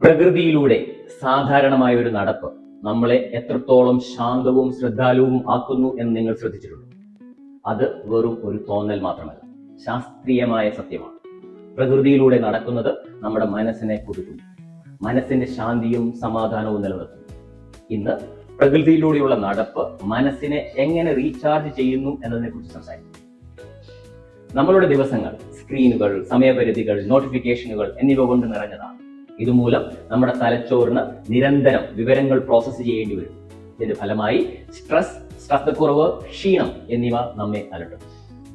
പ്രകൃതിയിലൂടെ സാധാരണമായ ഒരു നടപ്പ് നമ്മളെ എത്രത്തോളം ശാന്തവും ശ്രദ്ധാലുവും ആക്കുന്നു എന്ന് നിങ്ങൾ ശ്രദ്ധിച്ചിട്ടുണ്ടോ? അത് വെറും ഒരു തോന്നൽ മാത്രമല്ല, ശാസ്ത്രീയമായ സത്യമാണ്. പ്രകൃതിയിലൂടെ നടക്കുന്നത് നമ്മുടെ മനസ്സിനെ പുതുക്കുന്നു, മനസ്സിന്റെ ശാന്തിയും സമാധാനവും നിലനിർത്തുന്നു. ഇന്ന് പ്രകൃതിയിലൂടെയുള്ള നടപ്പ് മനസ്സിനെ എങ്ങനെ റീചാർജ് ചെയ്യുന്നു എന്നതിനെ കുറിച്ച് സംസാരിക്കും. നമ്മളുടെ ദിവസങ്ങൾ സ്ക്രീനുകൾ, സമയപരിധികൾ, നോട്ടിഫിക്കേഷനുകൾ എന്നിവ കൊണ്ട് നിറഞ്ഞതാണ്. ഇതുമൂലം നമ്മുടെ തലച്ചോറിന് നിരന്തരം വിവരങ്ങൾ പ്രോസസ്സ് ചെയ്യേണ്ടി വരും. ഇതിന്റെ ഫലമായി സ്ട്രെസ്, ശ്രദ്ധക്കുറവ്, ക്ഷീണം എന്നിവ നമ്മെ അലട്ടും.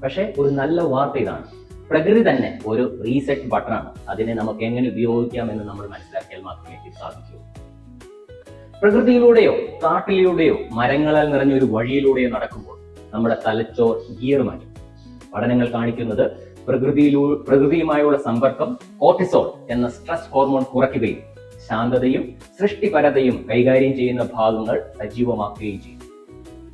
പക്ഷേ ഒരു നല്ല വാർത്ത ഇതാണ്: പ്രകൃതി തന്നെ ഒരു റീസെറ്റ് ബട്ടണാണ്. അതിനെ നമുക്ക് എങ്ങനെ ഉപയോഗിക്കാം എന്ന് നമ്മൾ മനസ്സിലാക്കിയാൽ മാത്രമേ ഇത് സാധിക്കൂ. പ്രകൃതിയിലൂടെയോ കാട്ടിലൂടെയോ മരങ്ങളാൽ നിറഞ്ഞ ഒരു വഴിയിലൂടെയോ നടക്കുമ്പോൾ നമ്മുടെ തലച്ചോർ ഗിയർ മാറ്റും. പഠനങ്ങൾ കാണിക്കുന്നത് പ്രകൃതിയുമായുള്ള സമ്പർക്കം കോർട്ടിസോൾ എന്ന സ്ട്രെസ് ഹോർമോൺ കുറയ്ക്കുകയും ശാന്തതയും സൃഷ്ടിപരതയും കൈകാര്യം ചെയ്യുന്ന ഭാഗങ്ങൾ സജീവമാക്കുകയും ചെയ്യും.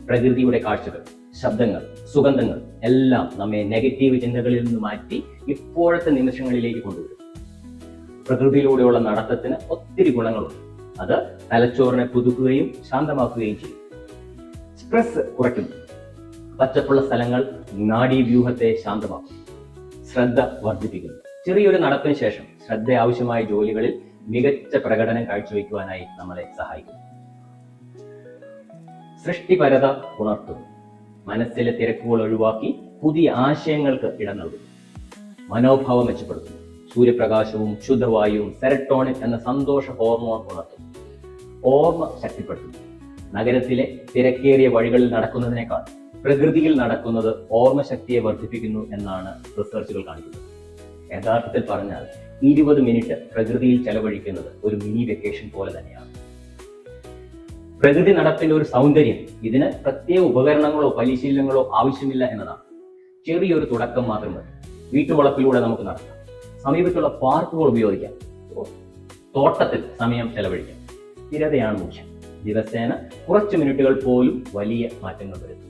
പ്രകൃതിയുടെ കാഴ്ചകൾ, ശബ്ദങ്ങൾ, സുഗന്ധങ്ങൾ എല്ലാം നമ്മെ നെഗറ്റീവ് ചിന്തകളിൽ നിന്ന് മാറ്റി ഇപ്പോഴത്തെ നിമിഷങ്ങളിലേക്ക് കൊണ്ടുവരും. പ്രകൃതിയിലൂടെയുള്ള നടത്തത്തിന് ഒത്തിരി ഗുണങ്ങളുണ്ട്. അത് തലച്ചോറിനെ പുതുക്കുകയും ശാന്തമാക്കുകയും ചെയ്യും. സ്ട്രെസ് കുറയ്ക്കുന്നു. പച്ചപ്പുള്ള സ്ഥലങ്ങൾ നാഡീവ്യൂഹത്തെ ശാന്തമാക്കും. ശ്രദ്ധ വർദ്ധിപ്പിക്കുന്നു. ചെറിയൊരു നടപ്പിന് ശേഷം ശ്രദ്ധ ആവശ്യമായ ജോലികളിൽ മികച്ച പ്രകടനം കാഴ്ചവെക്കുവാനായി നമ്മളെ സഹായിക്കുന്നു. സൃഷ്ടിപരത ഉണർത്തുന്നു. മനസ്സിലെ തിരക്കുകൾ ഒഴിവാക്കി പുതിയ ആശയങ്ങൾക്ക് ഇടം നൽകുന്നു. മനോഭാവം മെച്ചപ്പെടുത്തുന്നു. സൂര്യപ്രകാശവും ശുദ്ധവായുവും സെറട്ടോണിൻ എന്ന സന്തോഷ ഹോർമോൺ ഉണർത്തുന്നു. ഓർമ്മ ശക്തിപ്പെടുത്തുന്നു. നഗരത്തിലെ തിരക്കേറിയ വഴികളിൽ നടക്കുന്നതിനേക്കാൾ പ്രകൃതിയിൽ നടക്കുന്നത് ഓർമ്മശക്തിയെ വർദ്ധിപ്പിക്കുന്നു എന്നാണ് റിസർച്ചുകൾ കാണിക്കുന്നത്. യഥാർത്ഥത്തിൽ പറഞ്ഞാൽ 20 മിനിറ്റ് പ്രകൃതിയിൽ ചെലവഴിക്കുന്നത് ഒരു മിനി വെക്കേഷൻ പോലെ തന്നെയാണ്. പ്രകൃതി നടപ്പിന്റെ ഒരു സൗന്ദര്യം ഇതിന് പ്രത്യേക ഉപകരണങ്ങളോ പരിശീലനങ്ങളോ ആവശ്യമില്ല എന്നതാണ്. ചെറിയൊരു തുടക്കം മാത്രം മതി. വീട്ടുവളപ്പിലൂടെ നമുക്ക് നടക്കാം. സമീപത്തുള്ള പാർക്കുകൾ ഉപയോഗിക്കാം. തോട്ടത്തിൽ സമയം ചെലവഴിക്കാം. സ്ഥിരതയാണ് മുഖ്യം. ദിവസേന കുറച്ച് മിനിറ്റുകൾ പോലും വലിയ മാറ്റങ്ങൾ വരുത്തും.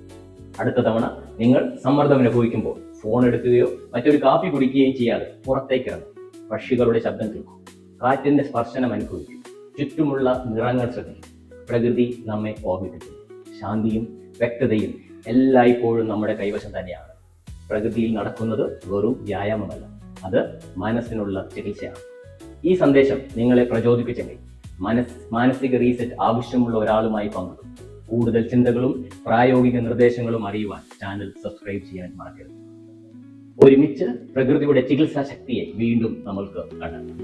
അടുത്ത തവണ നിങ്ങൾ സമ്മർദ്ദം അനുഭവിക്കുമ്പോൾ ഫോൺ എടുക്കുകയോ മറ്റൊരു കാപ്പി കുടിക്കുകയും ചെയ്യാതെ പുറത്തേക്ക് ഇറങ്ങും. പക്ഷികളുടെ ശബ്ദം കേൾക്കും. കാറ്റിന്റെ സ്പർശനം അനുഭവിക്കും. ചുറ്റുമുള്ള നിറങ്ങൾ ശ്രദ്ധിക്കും. പ്രകൃതി നമ്മെ ഓർമ്മിപ്പിക്കുന്നു. ശാന്തിയും വ്യക്തതയും എല്ലായ്പ്പോഴും നമ്മുടെ കൈവശം തന്നെയാണ്. പ്രകൃതിയിൽ നടക്കുന്നത് വെറും വ്യായാമമല്ല, അത് മനസ്സിനുള്ള ചികിത്സയാണ്. ഈ സന്ദേശം നിങ്ങളെ പ്രചോദിപ്പിച്ചെങ്കിൽ മാനസിക റീസെറ്റ് ആവശ്യമുള്ള ഒരാളുമായി പങ്കിടും. കൂടുതൽ ചിന്തകളും പ്രായോഗിക നിർദ്ദേശങ്ങളും അറിയുവാൻ ചാനൽ സബ്സ്ക്രൈബ് ചെയ്യാൻ മറക്കരുത്. ഒരുമിച്ച് പ്രകൃതിയുടെ ചികിത്സാ ശക്തിയെ വീണ്ടും നമ്മൾക്ക് കണ്ടെത്താം.